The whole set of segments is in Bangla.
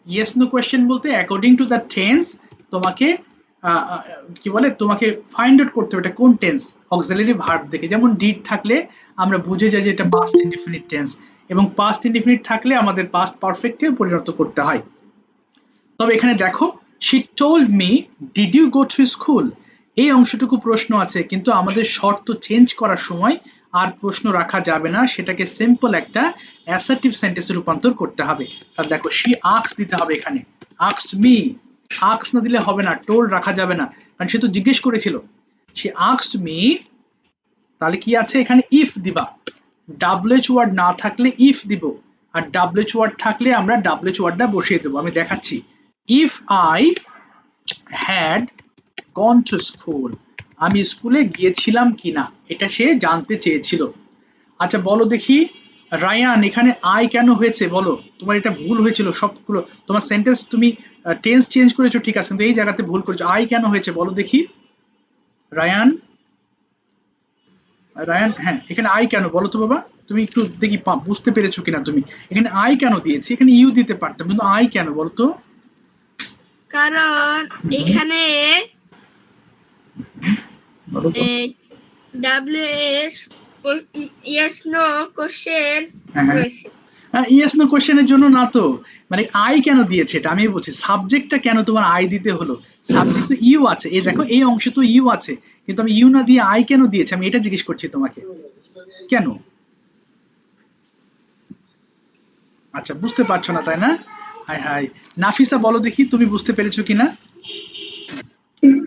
ইয়েস নো কোয়েশ্চেন বলতে অ্যাকর্ডিং টু দ্য টেন্স তোমাকে কি বলে তোমাকে ফাইন্ড আউট করতে হবে এটা কোন টেন্স অক্সিলারি ভার্ব দেখে। যেমন ডিড থাকলে আমরা বুঝে যাই যে এটা পাস্ট ইনডিফিনিট টেন্স, এবং পাস্ট ইনডিফিনিট থাকলে আমাদের পাস্ট পারফেক্টে পরিণত করতে হয়। তবে এখানে দেখো, she told me did you go to school, এই অংশটুকু প্রশ্ন আছে, কিন্তু আমাদের শর্ত চেঞ্জ করার সময় আর প্রশ্ন রাখা যাবে না, সেটাকে সিম্পল একটা অ্যাসার্টিভ সেন্টেন্সে রূপান্তর করতে হবে। তাহলে দেখো শি আস্কড দিতে হবে এখানে, আস্কড মি, আস্ক না দিলে হবে না, টোল্ড রাখা যাবে না, কারণ সে তো জিজ্ঞেস করেছিল। শি আস্কড মি, তাহলে কি আছে এখানে ইফ দিবা, ডাব্লিউএইচ ওয়ার্ড না থাকলে ইফ দিব, আর ডাব্লিউএইচ ওয়ার্ড থাকলে আমরা ডাব্লিউএইচ ওয়ার্ডটা বসিয়ে দেবো। আমি দেখাচ্ছি, if I had gone to school, আমি স্কুলে গিয়েছিলাম কিনা, এটা সে জানতে চেয়েছিল। আচ্ছা বলো দেখি রায়ান, এখানে আই কেন হয়েছে বলো, তোমার এটা ভুল হয়েছিল সবগুলো, তোমার সেন্টেন্স তুমি টেন্স চেঞ্জ করেছো ঠিক আছে, কিন্তু এই জায়গাতে ভুল করেছো, আই কেন হয়েছে বলো দেখি রায়ান। রায়ান হ্যাঁ, এখানে আই কেন বলো তো বাবা, তুমি একটু দেখি বুঝতে পেরেছো কিনা তুমি, এখানে আই কেন দিয়েছি, এখানে ইউ দিতে পারতাম, কিন্তু আই কেন বলো তো। কারণ এখানে ডাব্লিউএস ইয়েস নো কোশ্চেন রয়েছে। ইয়েস নো কোশ্চেনের জন্য না তো, মানে আই কেন দিয়েছে এটা আমি বলছি, সাবজেক্টটা কেন তোমার আই দিতে হলো, সাবজেক্ট তো ইউ আছে, এই দেখো এই অংশে তো ইউ আছে, কিন্তু আমি ইউ না দিয়ে আই কেন দিয়েছি, আমি এটা জিজ্ঞেস করছি তোমাকে কেন। আচ্ছা বুঝতে পারছো না তাই না, হাই হাই। নাফিসা বলো দেখি তুমি বুঝতে পেরেছো কিনা।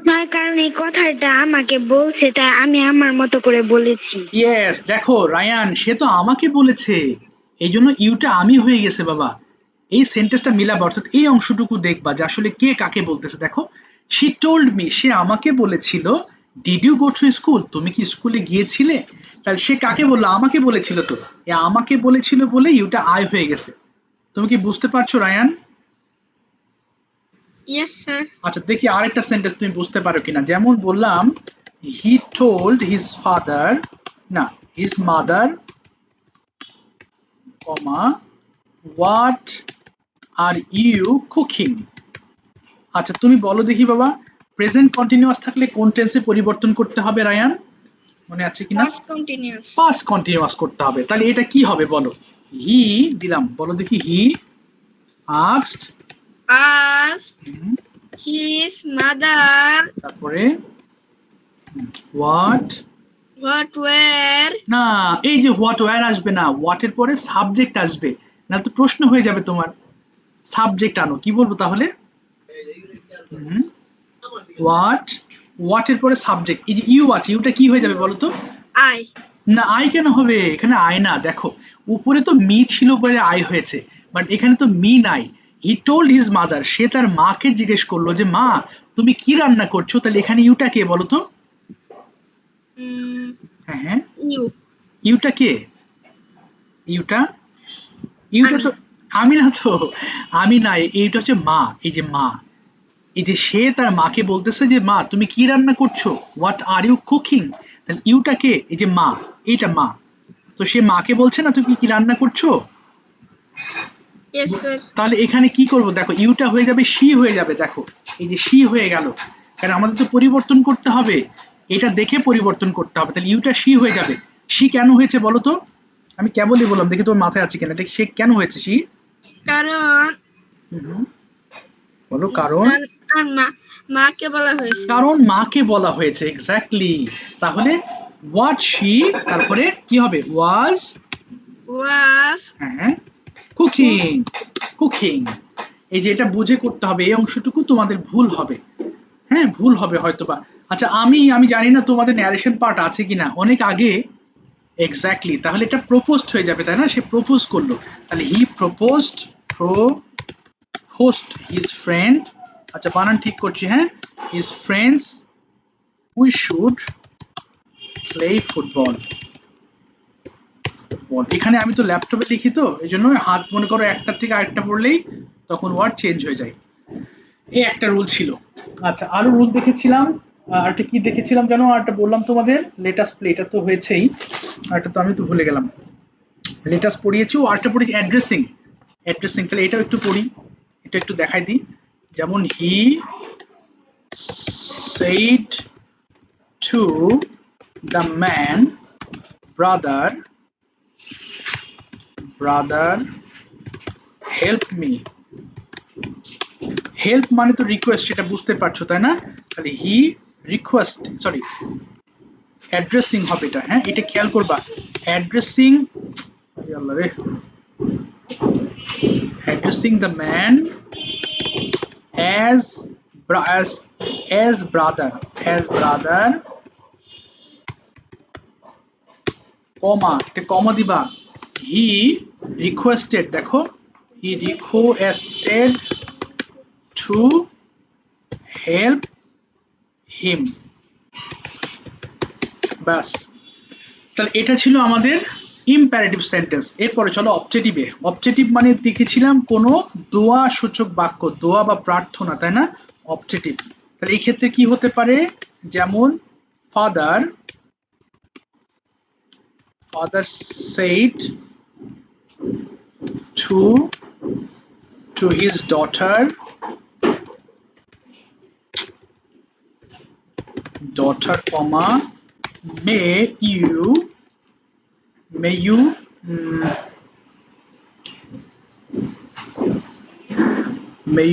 স্যার কারণ এই কথাটা আমাকে বলছে তাই আমি আমার মতো করে বলেছি। ইয়েস, দেখো রায়ান সে তো আমাকে বলেছে, এই জন্য ইউটা আমি হয়ে গেছে বাবা। এই সেন্টেন্সটা মিলাবা, অর্থাৎ এই অংশটুকু দেখবা যে আসলে কে কাকে বলতেছে। দেখো শি টোল্ড মি, সে আমাকে বলেছিল, did you go to school, তুমি কি স্কুলে গিয়েছিলে, তাহলে সে কাকে বললো, আমাকে বলেছিল, তো আমাকে বলেছিল বলে ইউটা আই হয়ে গেছে। তুমি কি বুঝতে পারছো রায়ান। Yes sir. আচ্ছা দেখি আরেকটা সেন্টেন্স তুমি বুঝতে পারো কিনা, যেমন বললাম হি টোল্ড হিজ ফাদার, না his mother, comma what are you cooking. আচ্ছা তুমি বলো দেখি বাবা, প্রেজেন্ট কন্টিনিউয়াস থাকলে কোন টেন্সে পরিবর্তন করতে হবে রায়ান, মনে আছে কিনা। Past continuous. পাস্ট কন্টিনিউয়াস করতে হবে, তাহলে এটা কি হবে বলো, হি দিলাম, বলো দেখি হি আস্কড হিজ মাদার, তারপরে হোয়াট ওয়্যার, না, এই যে হোয়াট ওয়্যার আসবে না, হোয়াট এর পরে সাবজেক্ট আসবে, না তো প্রশ্ন হয়ে যাবে তোমার, সাবজেক্ট আনো, কি বলবো তাহলে, হোয়াট, হোয়াট এর পরে সাবজেক্ট, এই যে ইউ আছে, ইউটা কি হয়ে যাবে বলো তো। আই। না আই কেন হবে, এখানে আই না, দেখো উপরে তো মি ছিল বলে আই হয়েছে, বাট এখানে তো মি নাই। হি টোল্ড হিজ মাদার, সে তার মাকে জিজ্ঞেস করলো যে মা তুমি কি রান্না করছো, তাহলে এখানে ইউটা কে বলো তো। হ্যাঁ হ্যাঁ, ইউ। ইউটা কে, ইউটা, ইউটা তো আমি না তো, আমি না, এইটা হচ্ছে মা, এই যে মা, এই যে সে তার মাকে বলতেছে যে মা তুমি কি রান্না করছো, হোয়াট আর ইউ কুকিং, তাহলে ইউটা কে, এই যে মা, এইটা মা, তো সে মাকে বলছে না তুমি কি রান্না করছো। Yes sir. তাহলে এখানে কি করব, দেখো ইউটা হয়ে যাবে শি হয়ে যাবে, দেখো এই যে শি হয়ে গেল, কারণ আমাদের তো পরিবর্তন করতে হবে, এটা দেখে পরিবর্তন করতে হবে, তাহলে ইউটা শি হয়ে যাবে। শি কেন হয়েছে বলো তো, আমি কেবলই বললাম, দেখি তোর মাথায় আছে কিনা, দেখি সে কেন হয়েছে শি। কারণ বলো কারণ, মাকে বলা হয়েছে, কারণ মাকে বলা হয়েছে, এক্স্যাক্টলি। তাহলে হোয়াট শি, তারপরে কি হবে, ওয়াজ হ্যাঁ কুকিং, কুকিং, এই যে এটা বুঝে করতে হবে, এই অংশটুকু তোমাদের ভুল হবে, হ্যাঁ ভুল হবে হয়তোবা। আচ্ছা আমি জানি না তোমাদের ন্যারেশন পার্ট আছে কিনা, অনেক আগে, এক্স্যাক্টলি, তাহলে এটা প্রপোজড হয়ে যাবে তাই না, সে প্রপোজ করলো, তাহলে he proposed, proposed his friend, আচ্ছা বানান ঠিক করছি, হ্যাঁ his friends we should play football. এখানে আমি তো ল্যাপটপে লিখি, তো এই জন্য হাত মনে করো একটা থেকে আরেকটা পড়লেই তখন ওয়ার্ড চেঞ্জ হয়ে যায়, এই একটা রুল ছিল। আচ্ছা আরো রুল দেখেছিলাম, আরেকটা কি দেখেছিলাম জানো, আরেকটা বললাম তোমাদের লেটাস প্লে, এটা তো হয়েছেই, আরেকটা তো আমি তো ভুলে গেলাম, লেটাস পড়িয়েছি, ও আরেকটা পড়েছি অ্যাড্রেসিং, অ্যাড্রেসিং, তাহলে এটাও একটু পড়ি। ওইটা একটু দেখাই দিই। যেমন হি said to the man, brother help me. Help মানে তো রিকোয়েস্ট, এটা বুঝতে পারছো তাই না? তাহলে হি রিকোয়েস্ট, সরি অ্যাড্রেসিং হবে এটা, হ্যাঁ এটা খেয়াল করবা। অ্যাড্রেসিং, আল্লাহ রে, addressing the man as brother, কমা, একটা কমা দিবা। হি রিকোয়েস্টেড, দেখো হি রিকোয়েস্টেড টু হেল্প হিম। ব্যাস, তাহলে এটা ছিল আমাদের ইম্পারেটিভ সেন্টেন্স। এরপরে চলো অবজেক্টিভে। অবজেক্টিভ মানে দেখেছিলাম কোনো দোয়া সূচক বাক্য, দোয়া বা প্রার্থনা, তাই না? অবজেক্টিভ, তাহলে এই ক্ষেত্রে কি হতে পারে? যেমন father said to his daughter, comma, may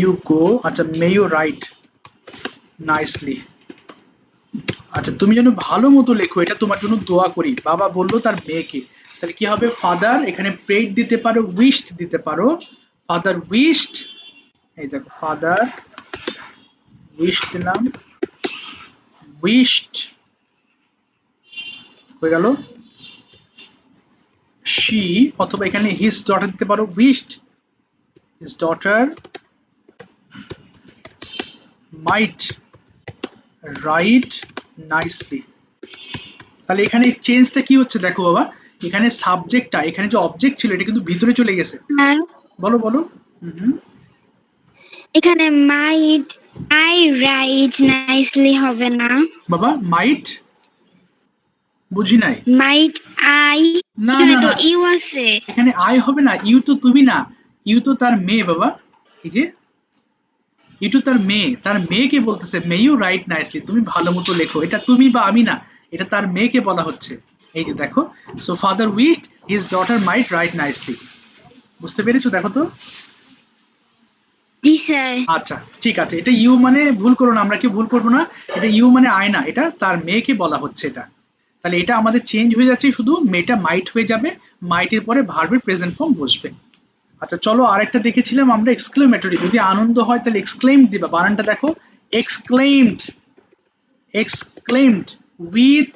you go, আচ্ছা may you write nicely, আচ্ছা তুমি যেন ভালো মতো লেখো, এটা তোমার জন্য দোয়া করি। বাবা বললো তার মেয়েকে, তাহলে কি হবে? ফাদার, এখানে প্রেড দিতে পারো, উইশড দিতে পারো। ফাদার উইশড, এই দেখো ফাদার উইশড দিলাম, উইশড হয়ে গেল she, অথবা এখানে হিজ ডটার দিতে পারো, wished his daughter might write nicely. তাহলে এখানে চেঞ্জটা কি হচ্ছে দেখো বাবা, এখানে সাবজেক্টটা, এখানে যে অবজেক্ট ছিল এটা কিন্তু ভিতরে চলে গেছে। বলো বলো। এখানে মাইট আই রাইট নাইসলি হবে না বাবা মাইট, বুঝি নাই। মাইট আই, না এখানে না তো না, ইউ আছে। এখানে আই হবে না, ইউ তো তুমি না, ইউ তো তার মেয়ে বাবা। এই যে ইউ তো তার মেয়ে, তার মেয়েকে বলতেছে মে ইউ রাইট নাইসলি, তুমি ভালো মতো লেখো। এটা তুমি বা আমি না, এটা তার মেয়েকে বলা হচ্ছে। এই যে দেখো, so father wished his daughter might write nicely. বুঝতে পেরেছো? দেখো তো। জি স্যার। আচ্ছা ঠিক আছে, এটা ইউ মানে ভুল করো না, আমরা কি ভুল করবো না, এটা ইউ মানে আয় না, এটা তার মেয়েকে বলা হচ্ছে এটা। তাহলে এটা আমাদের চেঞ্জ হয়ে যাচ্ছে, শুধু মেয়েটা মাইট হয়ে যাবে, মাইটের পরে ভার্বের প্রেজেন্ট ফর্ম বসবে। আচ্ছা চলো আরেকটা দেখেছিলাম আমরা এক্সক্লেমেটরি, যদি আনন্দ হয় তাহলে এক্সক্লেইমড দিবা, বানানটা দেখো এক্সক্লেইমড, উইথ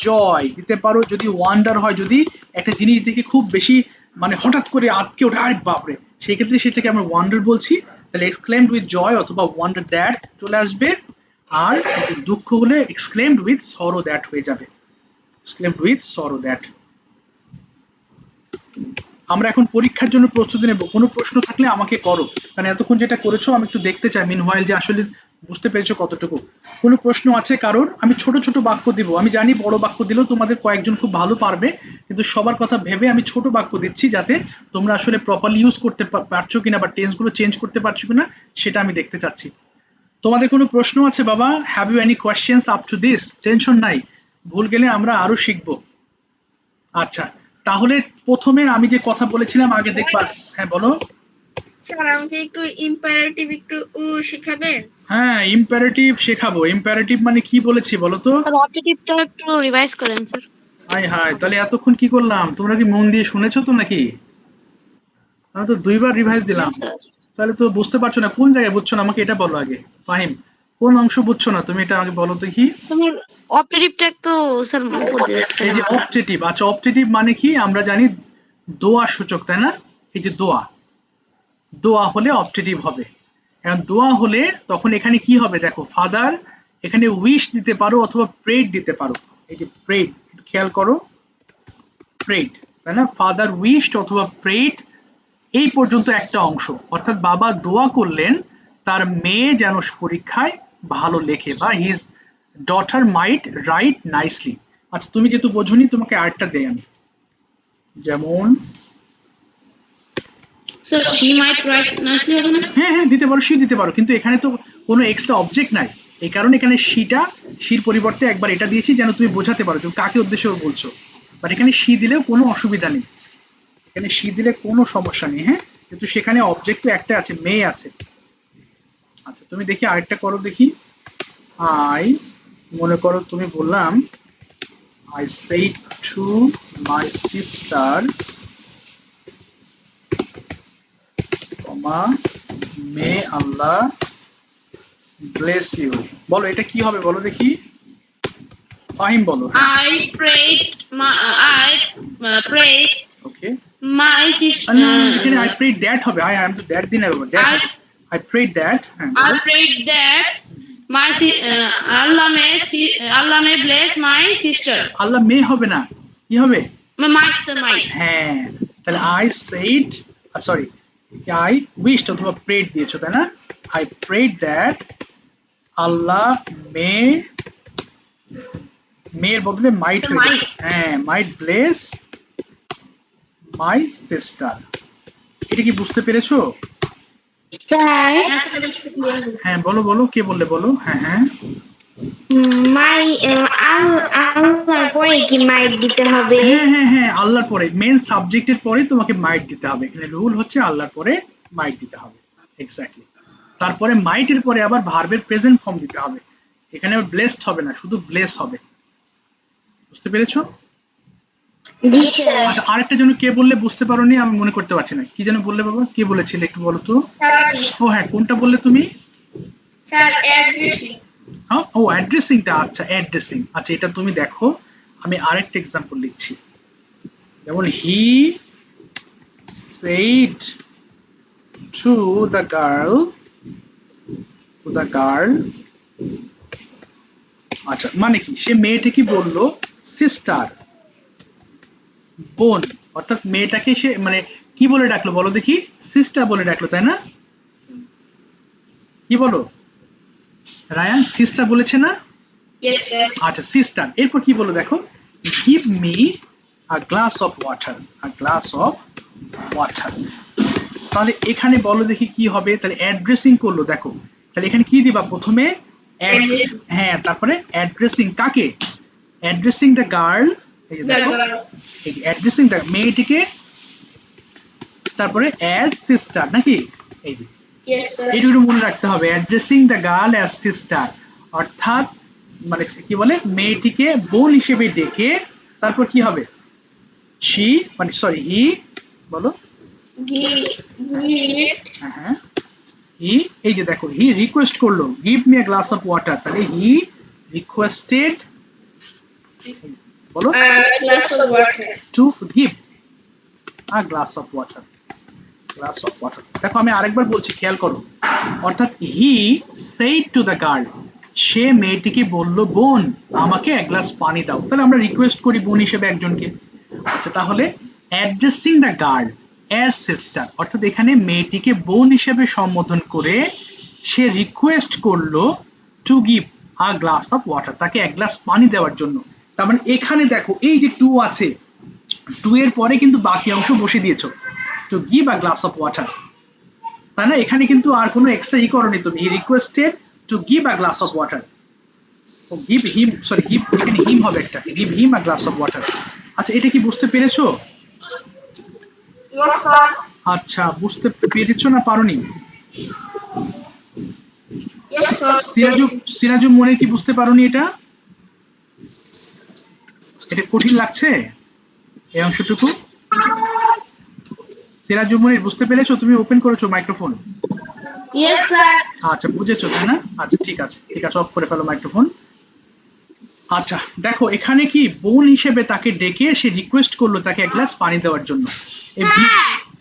জয় দিতে পারো। যদি ওয়ান্ডার হয়, যদি একটা জিনিস দেখে খুব বেশি মানে হঠাৎ করে আটকে ওঠে, আরে বাপরে, সেই ক্ষেত্রে সেটাকে আমরা ওয়ান্ডার বলছি। তাহলে এক্সক্লেমড উইথ জয় অথবা ওয়ান্ডার দ্যাট চলে আসবে। আর দুঃখ হলে এক্সক্লেমড উইথ সরো দ্যাট হয়ে যাবে, এক্সক্লেমড উইথ সরো দ্যাট। আমরা এখন পরীক্ষার জন্য প্রস্তুতি নেব, কোনো প্রশ্ন থাকলে আমাকে করো, কারণ এতক্ষণ যেটা করেছো আমি একটু দেখতে চাই মিনওয়াইল যে আসলে বুঝতে পেরেছো কতটুকু। কোনো প্রশ্ন আছে কারোর? আমি ছোট ছোট বাক্য দিব, আমি জানি বড় বাক্য দিলেও তোমাদের কয়েকজন খুব ভালো পারবে, কিন্তু সবার কথা ভেবে আমি ছোট বাক্য দিচ্ছি, যাতে তোমরা আসলে প্রপারলি ইউজ করতে পারছো কিনা বা টেন্স গুলো চেঞ্জ করতে পারছো কিনা সেটা আমি দেখতে চাচ্ছি। তোমাদের কোনো প্রশ্ন আছে বাবা? Have you any questions up to this? Tension নাই, ভুল গেলে আমরা আরো শিখবো। আচ্ছা, তাহলে প্রথমে আমি যে কথা বলেছিলাম আগে দেখবা। হ্যাঁ বলো। স্যার আমাকে একটু ইম্পারেটিভ একটু শেখাবেন? হ্যাঁ ইম্পারেটিভ শেখাবো। ইম্পারেটিভ মানে কি বলেছি বলো তো? স্যার অবজেক্টিভটা একটু রিভাইজ করেন স্যার। হাই হাই, তাহলে এতক্ষণ কি করলাম? তোমরা কি মন দিয়ে শুনেছো তো নাকি? আমি তো দুইবার রিভাইজ দিলাম। স্যার তাহলে তো বুঝতে পারছো না, কোন জায়গায় বুঝছো না আমাকে এটা বলো আগে। ফাহিম, কোন অংশ বুঝছো না তুমি, এটা আগে বলো তো কি। তোমার অবজেক্টিভটা একটু স্যার বলতে এই যে অবজেক্টিভ, আচ্ছা অবজেক্টিভ মানে কি আমরা জানি দোয়া সূচক, তাই না? এই যে দোয়া, দোয়া হলে অবজেক্টিভ হবে। এখন দোয়া হলে তখন এখানে কি হবে দেখো, ফাদার, এখানে উইশ দিতে পারো অথবা প্রেড দিতে পারো। এই যে প্রেড, খেয়াল করো, প্রেড, তাই না? ফাদার উইশড অথবা প্রেড, এই পর্যন্ত একটা অংশ, অর্থাৎ বাবা দোয়া করলেন তার মেয়ে যেন পরীক্ষায় ভালো লেখে, বা his daughter might write nicely. আচ্ছা তুমি যেহেতু বোঝনি, তোমাকে আরেকটা দেই আমি, যেমন So she might write nicely হবে না? হ্যাঁ হ্যাঁ দিতে পারো, শি দিতে পারো, কিন্তু এখানে তো কোনো এক্সট্রা অবজেক্ট নাই, এই কারণে এখানে শির পরিবর্তে একবার এটা দিয়েছি যেন তুমি বোঝাতে পারো তুমি কাকে উদ্দেশ্য বলছো। বাট এখানে শি দিলেও কোনো অসুবিধা নেই, এখানে শি দিলে কোনো সমস্যা নেই। হ্যাঁ, কিন্তু সেখানে অবজেক্ট তো একটা আছে, মেয়ে আছে। আচ্ছা তুমি দেখি আরেকটা করো দেখি। আই, মনে করো তুমি বললাম I said to my sister, may Allah bless you। বলো এটা কি হবে বলো দেখি, ফাহিম বলো। I prayed okay, my sister. না এখানে আই প্রেড দ্যাট হবে, আই এম তো দ্যাট দিন হবে, দ্যাট হবে। I prayed that, I prayed that Allah may bless my sister. আল্লাহ মে হবে না, কি হবে? Might. হ্যাঁ, তাহলে I said, sorry, I wished অথবা প্রেড দিয়েছো তাই না? আই প্রেড দ্যাট আল্লাহ মেয়ের বদলে মাইট হয়ে যাবে। হ্যাঁ, মাইট ব্লেস মাই সিস্টার। এটা কি বুঝতে পেরেছো? স্যার হ্যাঁ বলো বলো, কে বললে বলো। হ্যাঁ হ্যাঁ, মাই আল্লাহর পরে কি মাইট দিতে হবে? হ্যাঁ হ্যাঁ হ্যাঁ, আল্লাহর পরে, মেন সাবজেক্টের পরে তোমাকে মাইট দিতে হবে। এখানে রুল হচ্ছে আল্লাহর পরে মাইট দিতে হবে, এক্স্যাক্টলি। তারপরে মাইটের পরে আবার ভার্বের প্রেজেন্ট ফর্ম দিতে হবে। এখানে ব্লেসড হবে না, শুধু ব্লেস হবে। বুঝতে পেরেছো? জি স্যার। আচ্ছা আরেকটা যেন কে বললে বুঝতে পারোনি, আমি মনে করতে পারছি না, কি যেন বললে বাবা, কে বলেছিলে একটু বলো তো। ও হ্যাঁ, কোনটা বললে তুমি? Sir addressing. হ্যাঁ, ও অ্যাড্রেসিংটা, আচ্ছা অ্যাড্রেসিং। আচ্ছা এটা তুমি দেখো, আমি আরেকটা এক্সাম্পল লিখছি। যেমন হি said to the girl, আচ্ছা মানে কি, সে মেয়েটাকে বললো সিস্টার, বোন, অর্থাৎ মেয়েটাকে সে মানে কি বলে ডাকলো বলো দেখি, সিস্টার বলে ডাকলো তাই না? কি বলো রায়ান, সিস্টার বলেছে না? Yes sir. আচ্ছা সিস্টার, এরপর কি বলো দেখো, give me a glass of water, তাহলে এখানে বলো দেখি কি হবে, তাহলে অ্যাড্রেসিং করলো দেখো, তাহলে এখানে কি দিবা প্রথমে, হ্যাঁ তারপরে অ্যাড্রেসিং কাকে, অ্যাড্রেসিং দ্য গার্ল, এই যে দেখো অ্যাড্রেসিং দ্য মেয়েটিকে, তারপরে অ্যাজ সিস্টার নাকি, এই যে ইয়েস স্যার। এইটুকু মনে রাখতে হবে, addressing the girl as sister, অর্থাৎ মানে কি বলে মেয়েটিকে বোন হিসেবে ডেকে তারপর কি হবে, শি মানে সরি হি, বলো হ্যাঁ হি, এই যে দেখো হি রিকোয়েস্ট করলো give me a glass of water, তাহলে হি রিকোয়েস্টেড, বলো glass of water. To give a glass of water, দেখো আমি আরেকবার বলছি খেয়াল করো, অর্থাৎ he said to the girl, সে মেয়েটিকে বলল বোন আমাকে এক গ্লাস পানি দাও, তাহলে আমরা রিকোয়েস্ট করি বোন হিসেবে একজনকে। আচ্ছা তাহলে addressing the girl as sister, অর্থাৎ এখানে মেয়েটিকে বোন হিসেবে সম্বোধন করে সে রিকোয়েস্ট করলো two give a glass of water, তাকে এক গ্লাস পানি দেওয়ার জন্য। তার মানে এখানে দেখো এই যে টু আছে, টু এর পরে কিন্তু বাকি অংশ বসে দিয়েছো, to give a glass of water, তাই না? এখানে কিন্তু আর কোনো এক্সট্রা করনি তুমি, he requested to give a glass of water, oh give him, sorry give, এখানে হিম হবে একটা, give him a glass of water. আচ্ছা এটা কি বুঝতে পেরেছো? Yes sir. আচ্ছা বুঝতে পেরেছো না পারোনি? Yes sir. সিরাজু মনে কি বুঝতে পারোনি এটা? এটা কঠিন লাগছে এই অংশটুকু? সিরাজু মনে বুঝতে পেরেছো? তুমি ওপেন করেছো মাইক্রোফোন? Yes, sir. আচ্ছা বুঝেছো তাই না? আচ্ছা ঠিক আছে অফ করে ফেলো মাইক্রোফোন। আচ্ছা দেখো এখানে কি বোন হিসেবে তাকে ডেকে সে রিকোয়েস্ট করলো তাকে এক গ্লাস পানি দেওয়ার জন্য।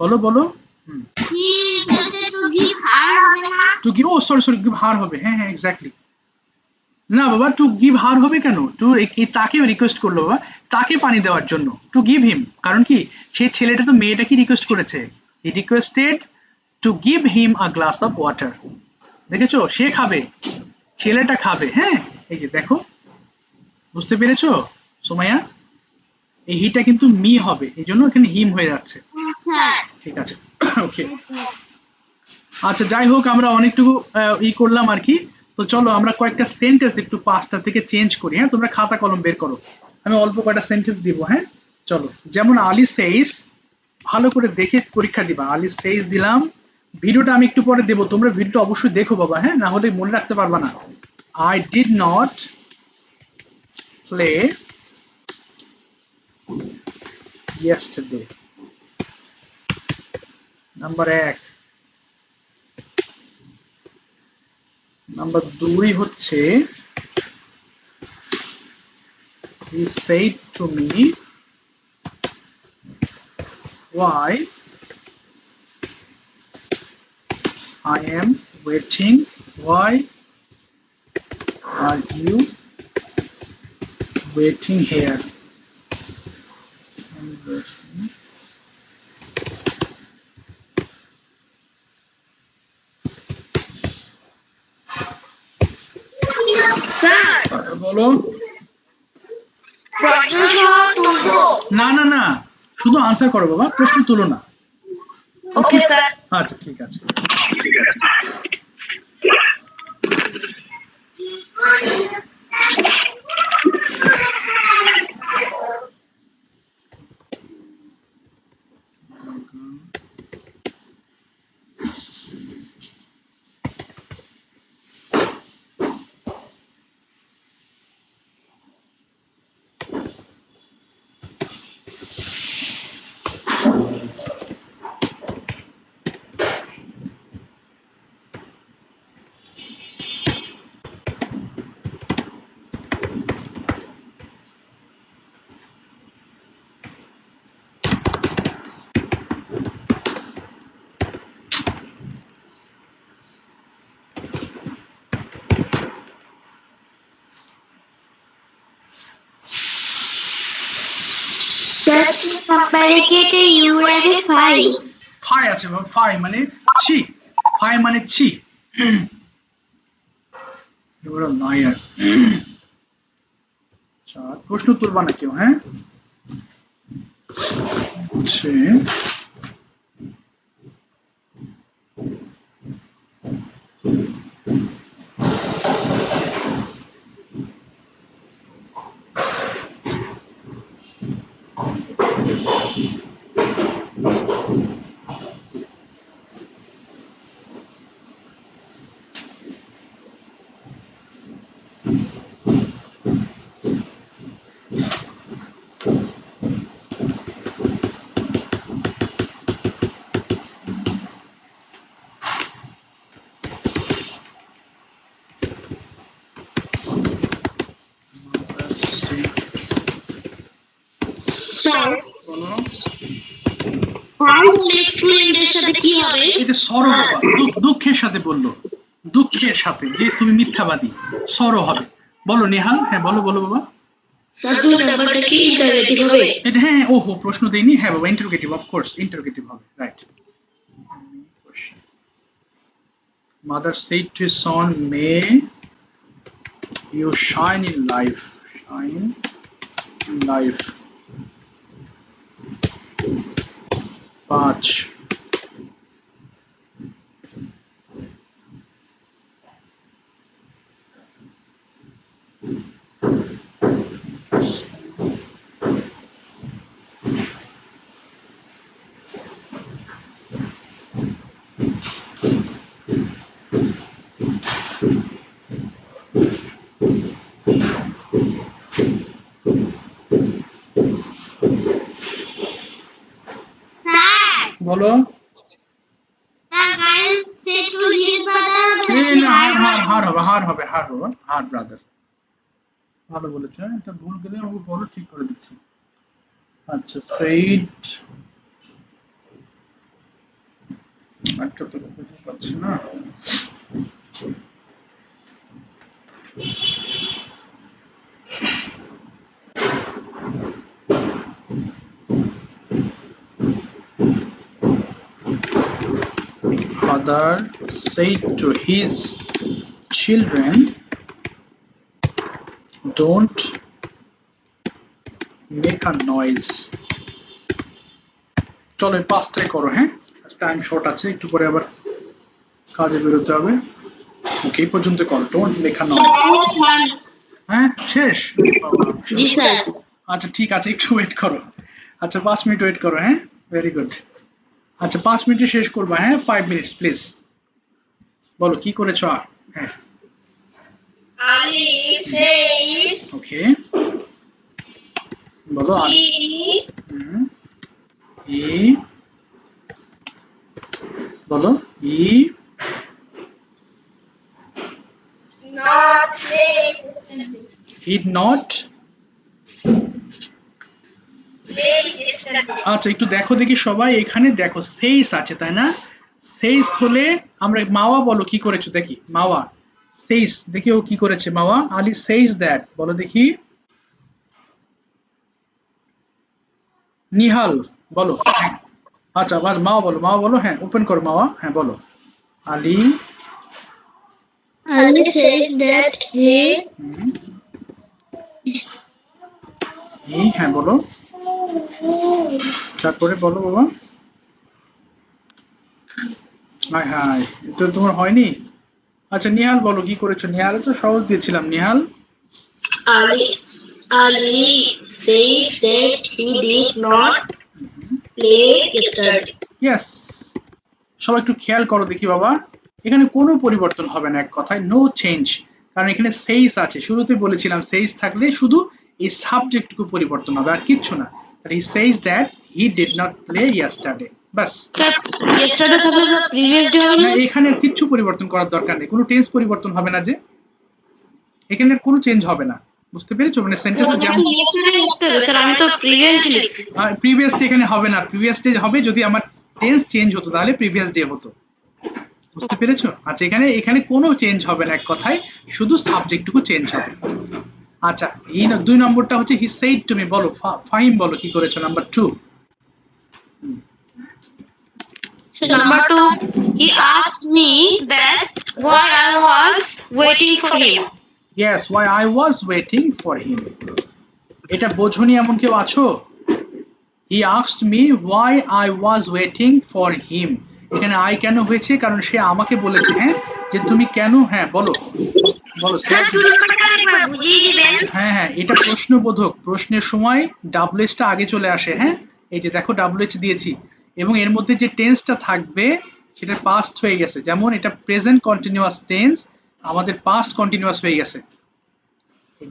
বলো বলো। To give, oh sorry give her হবে, হ্যাঁ হ্যাঁ এক্স্যাক্টলি। না বাবা টু গিভ হার হবে কেন, টু তাকে রিকোয়েস্ট করলো বাবা তাকে পানি দেওয়ার জন্য, টু গিভ হিম, কারণ কি সেই ছেলেটা তো মেয়েটাকে রিকোয়েস্ট করেছে, হি requested to give him a glass of water. দেখেছো সে খাবে, ছেলেটা খাবে, হ্যাঁ এই যে দেখো বুঝতে পেরেছো সোমাইয়া? এই হিটা কিন্তু মি হবে, এই জন্য এখানে হিম হয়ে যাচ্ছে। স্যার ঠিক আছে ওকে আচ্ছা যাই হোক আমরা অনেকটুকু করলাম আর কি তো চলো আমরা কয়েকটা সেন্টেন্স একটু পাঁচটা থেকে চেঞ্জ করি হ্যাঁ তোমরা খাতা কলম বের করো আমি অল্প কয়েকটা সেন্টেন্স দিব হ্যাঁ চলো যেমন আলী সেইস ভালো করে দেখে পরীক্ষা দিবা আলী সেইস দিলাম ভিডিওটা আমি একটু পরে দেবো তোমরা ভিডিওটা অবশ্যই দেখো বাবা হ্যাঁ না হলে মনে রাখতে পারবা না I did not play yesterday number 1 number 2 হচ্ছে he said to me why I am waiting why are you waiting here I'm waiting. Sir বলো প্রশ্ন সহ তুলবো না না না শুধু আনসার করো বাবা প্রশ্ন তুলো না ওকে স্যার আচ্ছা ঠিক আছে নাম্বারে কেটে ইউ আগে ফাই ফাই আছে বাবা ফাই মানে ছি ফাই মানে ছি এবার লায়ার আচ্ছা প্রশ্ন তুলবা না কেউ হ্যাঁ হচ্ছে স্যার বলো ফাই হলে স্টুডেন্টের সাথে কি হবে এটা সরো বাবা দুঃখের সাথে বললো দুঃখের সাথে যে তুমি মিথ্যাবাদী সরো হবে বলো নেহাল হ্যাঁ বলো বলো বাবা স্যার 2 নাম্বারটা কি ইন্টারগেটিভ হবে এটা হ্যাঁ ওহো প্রশ্ন দেইনি হ্যাঁ বাবা ইন্টারোগেটিভ অফকোর্স ইন্টারোগেটিভ হবে right Mother said to his son, may you shine in life. Shine in life. 5 sir বলো the girl said to his brother her brother ভালো বলেছো এটা ভুল গেলে আমাকে বলো ঠিক করে দিচ্ছি আচ্ছা সেইড একটা তো বুঝতে পারছি না Father said to his children, don't make a noise চলো এই 5টাই করো, হ্যাঁ টাইম শর্ট আছে, একটু পরে আবার কাজে বেরোতে হবে। ওকে এই পর্যন্ত করো, ডোন্ট লেখা নয়। হ্যাঁ শেষ? বাবা, জি স্যার। আচ্ছা ঠিক আছে, একটু ওয়েট করো। আচ্ছা 5 মিনিট ওয়েট করো, হ্যাঁ ভেরি গুড। আচ্ছা 5 মিনিটে শেষ করবা, হ্যাঁ 5 মিনিটস প্লিজ। বলো কি করেছো? হ্যাঁ Ali says ওকে বলো। he ই বলো ই not play did not। yesterday. আচ্ছা একটু দেখো দেখি সবাই, এখানে দেখো সেইস আছে তাই না? সেইস হলে আমরা মাওয়া বলো কি করেছো দেখি, মাওয়া সেইস দেখি ও কি করেছে মাওয়া। আলি সেইস দ্যাট বলো দেখি। নিহাল বলো। আচ্ছা আবার মাওয়া বলো, মাওয়া বলো, হ্যাঁ ওপেন করো মাওয়া, হ্যাঁ বলো। আলি Ali says that he হ্যাঁ বলো, তারপরে বলো বাবা। হাই হাই এটা তোমার হয়নি। আচ্ছা নিহাল বলো কি করেছো। নিহাল তো সহজ দিয়েছিলাম। Nihal Ali says that he did not play yesterday. Yes. সবাই একটু খেয়াল করো দেখি বাবা, এখানে কোনো পরিবর্তন হবে না, এক কথায় নো চেঞ্জ, কারণ এখানে সেইস আছে। শুরুতে বলেছিলাম সেইস থাকলে শুধু এই সাবজেক্টটুকু পরিবর্তন হবে, আর কিচ্ছু না। হি says that he did not play yesterday, bus. Yesterday থাকলে তো previous day হবে না না? এখানে আর কিচ্ছু পরিবর্তন করার দরকার নেই, কোনো টেন্স পরিবর্তন হবে না, যে এখানে আর কোনো চেঞ্জ হবে না, বুঝতে পেরেছো? মানে সেন্টেন্সে যেমন Yesterday লিখতে হবে স্যার, আমি তো previous day লিখছি। প্রিভিয়াস ডে এখানে হবে না, প্রিভিয়াস ডে হবে যদি আমার টেন্স চেঞ্জ হতো, তাহলে প্রিভিয়াস ডে হতো, বুঝতে পেরেছো? আচ্ছা এখানে এখানে কোনো চেঞ্জ হবে না, এক কথায় শুধু সাবজেক্টটুকু চেঞ্জ হবে। আচ্ছা এই 2 নম্বরটা হচ্ছে হি সেইড টু মি, বলো ফাহিম বলো কি করেছো number 2। So number 2, he asked me that why I was waiting for him. Yes why I was waiting for him. এটা বোঝনি এমন কেউ আছো? He asked me why I was waiting for him. এখানে আই কেন হয়েছে? কারণ সে আমাকে বলেছে, হ্যাঁ যে তুমি কেন, হ্যাঁ বলো বলো স্যার 2 নম্বরটা আরেকবার বুঝিয়ে দিবেন। হ্যাঁ হ্যাঁ এটা প্রশ্নবোধক, প্রশ্নের সময় ডাব্লিউএইচ টা আগে চলে আসে, হ্যাঁ এই যে দেখো ডাব্লিউএইচ দিয়েছি, এবং এর মধ্যে যে টেন্সটা থাকবে সেটা পাস্ট হয়ে গেছে, যেমন এটা প্রেজেন্ট কন্টিনিউয়াস টেন্স, আমাদের পাস্ট কন্টিনিউয়াস হয়ে গেছে।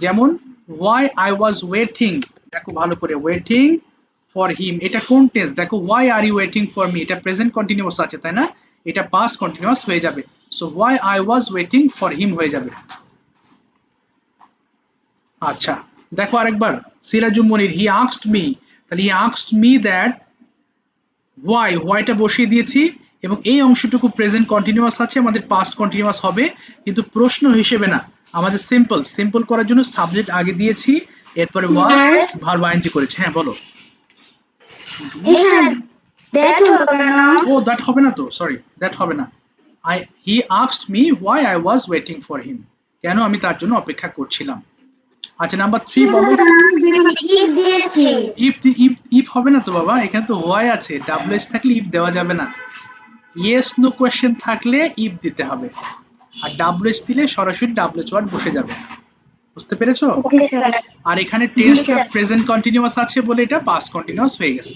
যেমন ওয়াই আই ওয়াজ ওয়েটিং, দেখো ভালো করে, ওয়েটিং ফর হিম এটা কোন টেন্স? দেখো why are you waiting for me, এটা প্রেজেন্ট কন্টিনিউয়াস আছে তাই না, এটা পাস্ট কন্টিনিউয়াস হয়ে যাবে, so why I was waiting for him হয়ে যাবে। আচ্ছা দেখো আরেকবার, Sirajum Munir he asked me, তাহলে he asked me that why, ওয়াইটা বসিয়ে দিয়েছি, এবং এই অংশটুকু প্রেজেন্ট কন্টিনিউয়াস আছে, আমাদের পাস্ট কন্টিনিউয়াস হবে, কিন্তু প্রশ্ন হিসেবে না, আমাদের সিম্পল সিম্পল করার জন্য সাবজেক্ট আগে দিয়েছি, এরপরে ওয়াজ ভার্ব আইএনজি করেছি। হ্যাঁ বলো। এখানে দ্যাট হলো কেন? ও দ্যাট হবে না তো, সরি দ্যাট হবে না। হি asked me why I was waiting for হিম, কেন আমি তার জন্য অপেক্ষা করছিলাম। আচ্ছা নাম্বার 3 বলো। ইফ দিয়েছি। ইফ হবে না তো বাবা, এখানে তো হোয়াই আছে, ডাব্লিউএইচ থাকলে ইফ দেওয়া যাবে না, ইয়েস নো কোয়েশ্চেন থাকলে ইফ দিতে হবে, আর ডাব্লিউএইচ দিলে সরাসরি ডাব্লিউএইচ ওয়ার্ড বসে যাবে, বুঝতে পেরেছো? Okay sir. আর এখানে টেন্সটা প্রেজেন্ট কন্টিনিউয়াস আছে বলে এটা পাস্ট কন্টিনিউয়াস হয়ে গেছে।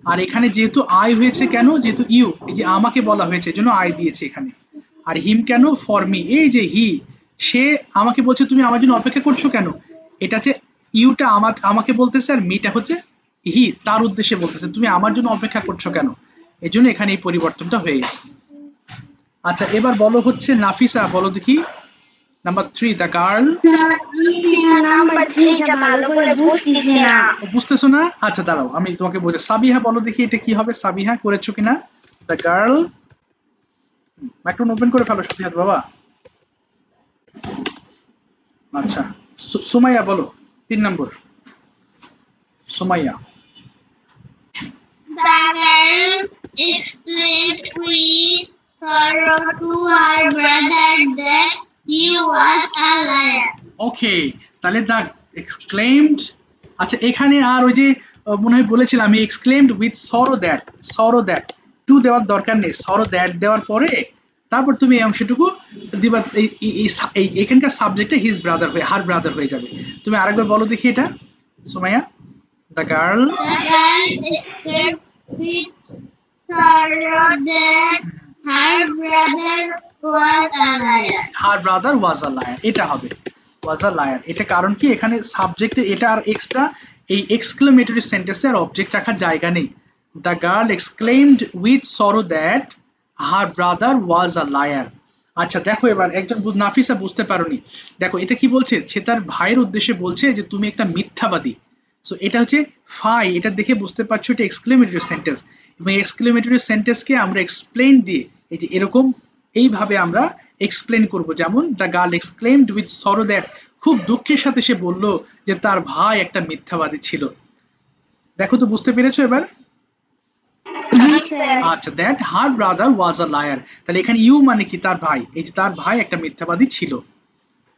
আর এখানে যেহেতু আই হয়েছে কেন? যেহেতু ইউ, এই যে আমাকে বলা হয়েছে এজন্য আই দিয়েছে এখানে। আর হিম কেন? ফর মি, এই যে হি, সে আমাকে বলছে তুমি আমার জন্য অপেক্ষা করছো কেন, এটা হচ্ছে ইউটা আমাকে বলতেছে, আর মিটা হচ্ছে হি, তার উদ্দেশ্যে বলতেছে তুমি আমার জন্য অপেক্ষা করছো কেন, এই জন্য এখানে এই পরিবর্তনটা হয়ে গেছে। আচ্ছা এবার বলো হচ্ছে নাফিসা, বলো দেখি নাম্বার 3 দ্য গার্ল। নাম্বার 3 টা ভালো করে বুঝতেছি না। বুঝতেছো না? আচ্ছা দাঁড়াও আমি তোমাকে বলছি। সাবিহা বলো দেখি এটা কি হবে, সাবিহা করেছো কিনা? দ্য গার্ল, মাইক্রোফোন ওপেন করে ফেলো সাবিহা বাবা। আচ্ছা সুমাইয়া বলো 3 নম্বর, Sumaiya. The girl explained with sorrow to her brother that he was a liar. ওকে তাহলে দ্য এক্সক্লেইমড। আচ্ছা এখানে আর ওই যে মনে হয় বলেছিলাম আমি exclaimed with sorrow that to দেওয়ার দরকার নেই, সরো দ্যাট দেওয়ার পরে তারপর তুমি এই অংশটুকু দিবা, এখানকার সাবজেক্টে হিজ ব্রাদার হয়ে হার ব্রাদার হয়ে যাবে। তুমি আরেকবার বলো দেখি এটা Sumaiya. The girl The girl escaped with sorrow that her brother was a liar. Her brother was a liar, এটা হবে ওয়াজ আ লায়ার। এটা কারণ কি এখানে সাবজেক্টে এটা আর এক্সট্রা এই এক্সক্লেমেটরি সেন্টেন্সে আর অবজেক্ট রাখার জায়গা নেই। The girl exclaimed with sorrow that her brother was a liar. আচ্ছা দেখো এবার একজন নাফিসা বুঝতে পারোনি, দেখো এটা কি বলছে, সে তার ভাইয়ের উদ্দেশ্যে বলছে যে তুমি একটা মিথ্যাবাদী। সো এটা হচ্ছে ফাই, এটা দেখে বুঝতে পারছো এটা এক্সক্লেমেটরি সেন্টেন্স, এবং এক্সক্লেমেটরি সেন্টেন্সকে আমরা এক্সপ্লেন দিয়ে এই যে এরকম এইভাবে আমরা এক্সপ্লেন করব, যেমন the girl exclaimed with sorrow that, খুব দুঃখের সাথে সে বলল যে তার ভাই একটা মিথ্যাবাদী ছিল। দেখো তো বুঝতে পেরেছো এবার? আচ্ছা that her brother was a liar, তাহলে এখানে ইউ মানে কি তার ভাই, এই যে তার ভাই একটা মিথ্যাবাদী ছিল।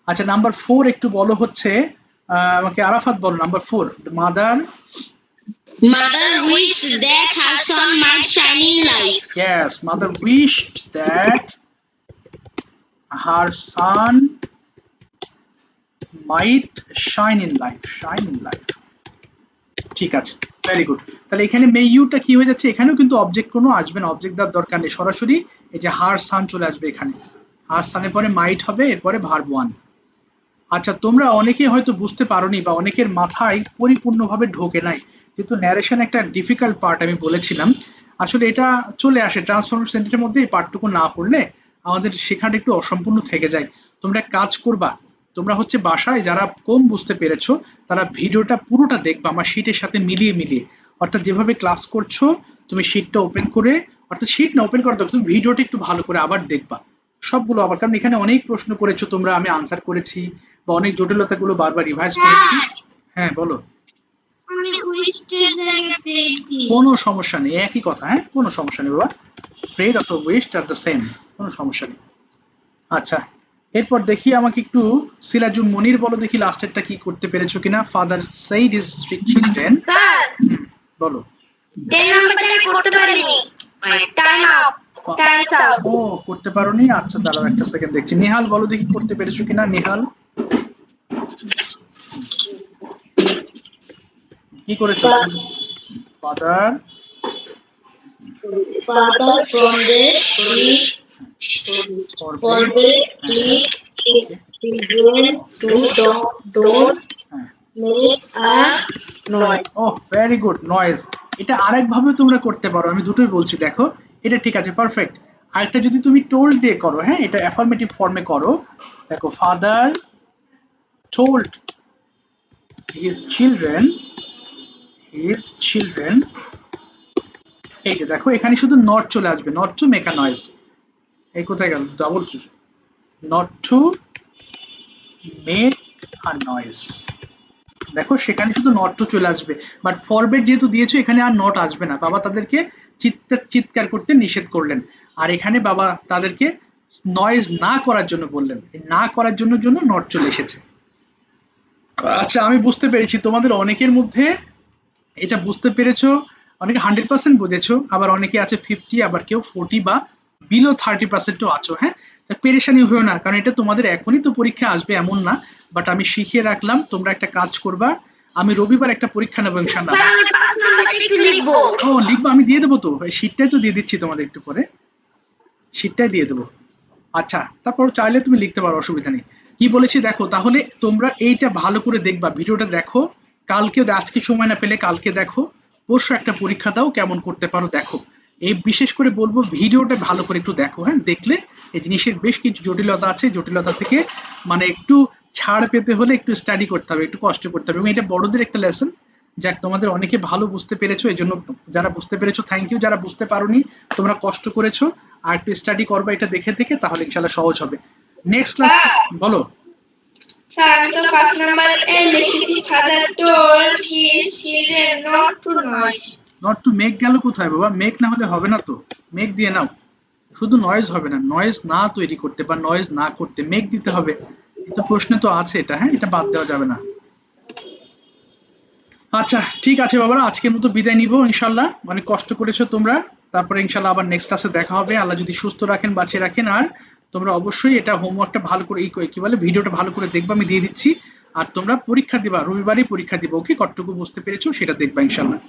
আচ্ছা নাম্বার 4 একটু বলো হচ্ছে আমাকে আরাফাত বলো number 4। Mother Mother wished that her son might shine in life. Yes, mother wished that her son might shine in life. Shine in life. ঠিক আছে, ভেরি গুড। তাহলে এখানে মে ইউটা কি হয়ে যাচ্ছে, এখানেও কিন্তু অবজেক্ট কোনো আসবে না, অবজেক্ট দেওয়ার দরকার নেই, সরাসরি এই যে হার সান চলে আসবে এখানে, হার সানের পরে মাইট হবে, এরপরে ভার্ব ওয়ান। আচ্ছা তোমরা অনেকে হয়তো বুঝতে পারোনি বা অনেকের মাথায় পরিপূর্ণভাবে ঢোকে নাই, যেহেতু ন্যারেশন একটা ডিফিকাল্ট পার্ট আমি বলেছিলাম, আসলে এটা চলে আসে ট্রান্সফরমেশন সেন্টেন্সের মধ্যে, এই পার্টটুকু না পড়লে আমাদের শেখাটা একটু অসম্পূর্ণ থেকে যায়। তোমরা কাজ করবা, তোমরা হচ্ছে বাসায় যারা কম বুঝতে পেরেছো তারা ভিডিওটা পুরোটা দেখবা আমার শীটের সাথে মিলিয়ে মিলিয়ে, অর্থাৎ যেভাবে ক্লাস করছো তুমি শীটটা ওপেন করে, অর্থাৎ শীট না ওপেন করা দরকার, তুমি ভিডিওটা একটু ভালো করে আবার দেখবা সবগুলো আবার, কারণ এখানে অনেক প্রশ্ন করেছো তোমরা, আমি আনসার করেছি বা অনেক জটিলতাগুলো বারবার রিভাইজ করেছি। হ্যাঁ বলো। আমি উইস্টের জায়গায় প্রেড দিই। কোনো সমস্যা নেই, একই কথা, হ্যাঁ কোনো সমস্যা নেই বাবা, প্রেড অথবা উইস্ট আর দ্য সেম, কোনো সমস্যা নেই। আচ্ছা এরপর দেখি আমাকে একটু সিরাজুল মনির বলো দেখি লাস্টেরটা কি করতে পেরেছো কিনা। Father said his children, sir বলো। 10 নাম্বারটা আমি করতে পারিনি, টাইম আপ, টাইমস আউট। ও করতে পারোনি, আচ্ছা দাঁড়াও একটা সেকেন্ড দেখছি। নিহাল বলো দেখি করতে পেরেছো কিনা, নিহাল কি করেছো? Father From the tree forbade his children to don't make a noise. Oh very good, noise. এটা আরেক ভাবে তোমরা করতে পারো, আমি দুটোই বলছি দেখো, এটা ঠিক আছে পারফেক্ট। আরেকটা যদি তুমি টোল্ড দিয়ে করো, হ্যাঁ এটা অ্যাফার্মেটিভ ফর্মে করো, দেখো ফাদার টোল্ড হিজ চিলড্রেন এই যে দেখো এখানে শুধু নট চলে আসবে, not to make a noise, এই কোথায় গেল double, not to make a noise, দেখো সেখানে শুধু নট টু চলে আসবে, বাট ফরবেড যেহেতু দিয়েছো এখানে আর নট আসবে না, বাবা তাদেরকে চিৎকার করতে নিষেধ করলেন, আর এখানে বাবা তাদেরকে নয়েজ না করার জন্য বললেন, না করার জন্য নট চলে এসেছে। আচ্ছা আমি বুঝতে পেরেছি তোমাদের অনেকের মধ্যে এটা বুঝতে পেরেছো, অনেকে 100% বুঝেছো, আবার অনেকে আছে 50, আবার কেউ 40 বা বিলো 30%ও আছো। হ্যাঁ পেরেশানি হয়েও না, কারণ এটা তোমাদের এখনই তো পরীক্ষা আসবে এমন না, বাট আমি শিখিয়ে রাখলাম, তোমরা একটা কাজ করবা, আমি রবিবার একটা পরীক্ষা নেবো ইনশাআল্লাহ। আমি 5 নাম্বারটা একটু লিখবো। ও লিখবো, আমি দিয়ে দেবো তো, এই শীটটাই তো দিয়ে দিচ্ছি তোমাদের, একটু পরে শীটটাই দিয়ে দেবো। আচ্ছা তারপর চাইলে তুমি লিখতে পারো, অসুবিধা নেই। কি বলেছি দেখো, তাহলে তোমরা এইটা ভালো করে দেখবা, ভিডিওটা দেখো, কালকে আজকে সময় না পেলে কালকে দেখো, পরশু একটা পরীক্ষা দাও, কেমন করতে পারো দেখো। এই বিশেষ করে বলবো ভিডিওটা ভালো করে একটু দেখো, হ্যাঁ দেখলে এই জিনিসের বেশ কিছু জটিলতা আছে, জটিলতা থেকে মানে একটু ছাড় পেতে হলে একটু স্টাডি করতে হবে, একটু কষ্ট করতে হবে, এবং এটা বড়দের একটা লেসন। যাক তোমাদের অনেকে ভালো বুঝতে পেরেছো, এই জন্য যারা বুঝতে পেরেছো থ্যাংক ইউ, যারা বুঝতে পারোনি তোমরা কষ্ট করেছো, আর একটু স্টাডি করবা এটা দেখে দেখে, তাহলে ইনশাআল্লাহ সহজ হবে। নেক্সট ক্লাস বলো। স্যার আমি তো 5 নাম্বার এ লিখেছি father told his children not to noise. Not to make গেল কোথায় বাবা, মেক না হলে হবে না তো, মেক দিয়ে নাও, শুধু নয়েজ হবে না, নয়েজ না তৈরি করতে বা নয়েজ না করতে মেক দিতে হবে, এটা প্রশ্নে তো আছে এটা, হ্যাঁ এটা বাদ দেওয়া যাবে না। আচ্ছা ঠিক আছে বাবারা, আজকের মতো বিদায় নিব ইনশাল্লাহ। অনেক কষ্ট করেছো তোমরা, তারপরে ইনশাল্লাহ আবার নেক্সট ক্লাসে দেখা হবে, আল্লাহ যদি সুস্থ রাখেন বাঁচিয়ে রাখেন। আর তোমরা অবশ্যই এটা হোমওয়ার্কটা ভালো করে কি বলে ভিডিওটা ভালো করে দেখবা, আমি দিয়ে দিচ্ছি। আর তোমরা পরীক্ষা দিবা, রবিবারই পরীক্ষা দিবা, ওকে? কতটুকু বুঝতে পেরেছো সেটা দেখবা ইনশাল্লাহ।